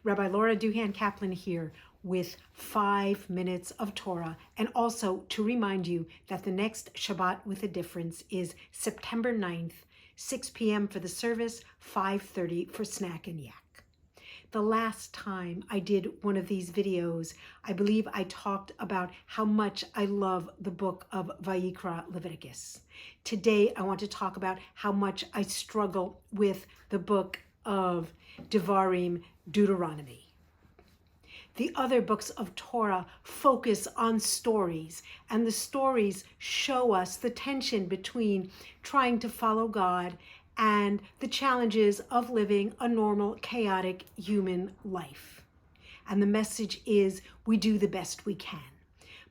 Rabbi Laura Duhan Kaplan here with 5 minutes of Torah, and also to remind you that the next Shabbat with a difference is September 9th, 6 p.m. for the service, 5:30 for snack and yak. The last time I did one of these videos, I believe I talked about how much I love the book of Vayikra, Leviticus. Today, I want to talk about how much I struggle with the book of Devarim, Deuteronomy. The other books of Torah focus on stories, and the stories show us the tension between trying to follow God and the challenges of living a normal, chaotic human life. And the message is, we do the best we can.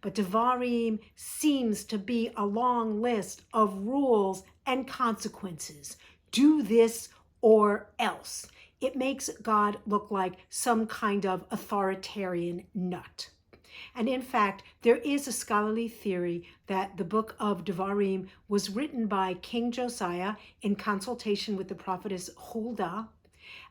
But Devarim seems to be a long list of rules and consequences. Do this or else. It makes God look like some kind of authoritarian nut. And in fact, there is a scholarly theory that the book of Devarim was written by King Josiah in consultation with the prophetess Huldah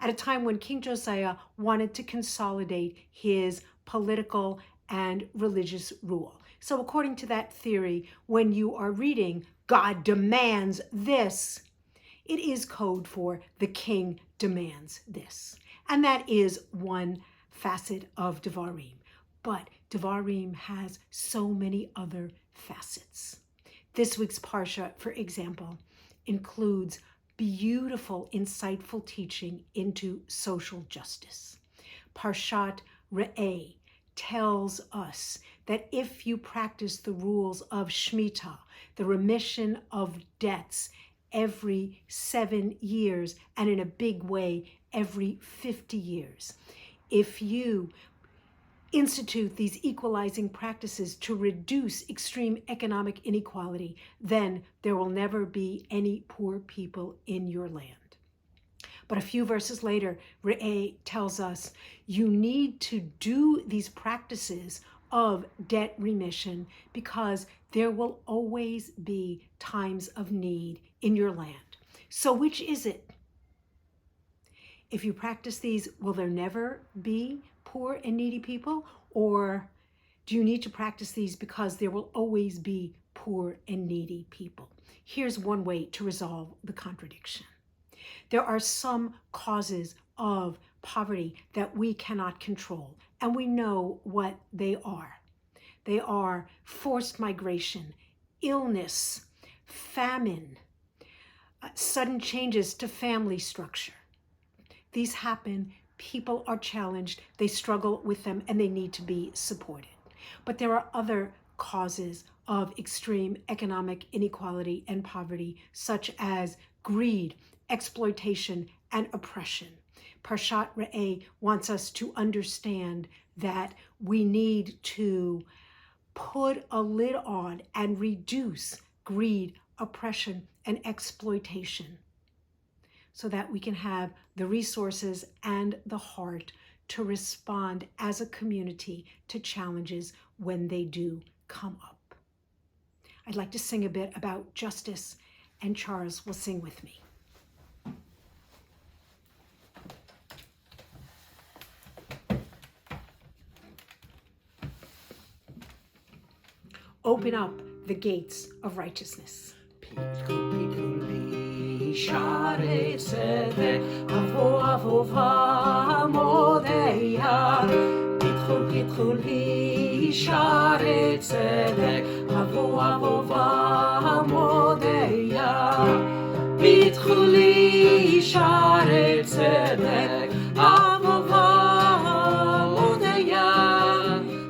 at a time when King Josiah wanted to consolidate his political and religious rule. So according to that theory, when you are reading, God demands this, it is code for the king demands this. And that is one facet of Devarim. But Devarim has so many other facets. This week's Parsha, for example, includes beautiful, insightful teaching into social justice. Parshat Re'eh tells us that if you practice the rules of Shemitah, the remission of debts, every 7 years, and in a big way, every 50 years, if you institute these equalizing practices to reduce extreme economic inequality, then there will never be any poor people in your land. But a few verses later, Re'eh tells us you need to do these practices of debt remission because there will always be times of need in your land. So which is it? If you practice these, will there never be poor and needy people? Or do you need to practice these because there will always be poor and needy people? Here's one way to resolve the contradiction. There are some causes of poverty that we cannot control, and we know what they are. They are forced migration, illness, famine, sudden changes to family structure. These happen, people are challenged, they struggle with them, and they need to be supported. But there are other causes of extreme economic inequality and poverty, such as greed, exploitation, and oppression. Parshat Re'eh wants us to understand that we need to put a lid on and reduce greed, oppression, and exploitation so that we can have the resources and the heart to respond as a community to challenges when they do come up. I'd like to sing a bit about justice, and Charles will sing with me. Open up the gates of righteousness. שערי צדק, אבוא ועמודיה. פתחו לי שערי צדק, אבוא ועמודיה. פתחו לי שערי צדק, אבוא ועמודיה.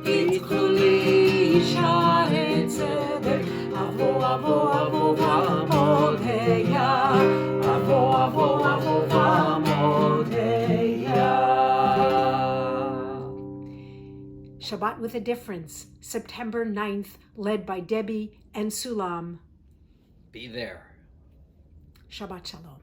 פתחו לי שערי צדק, אבוא ועמודיה. Shabbat with a difference, September 9th, led by Debbie and Sulam. Be there. Shabbat Shalom.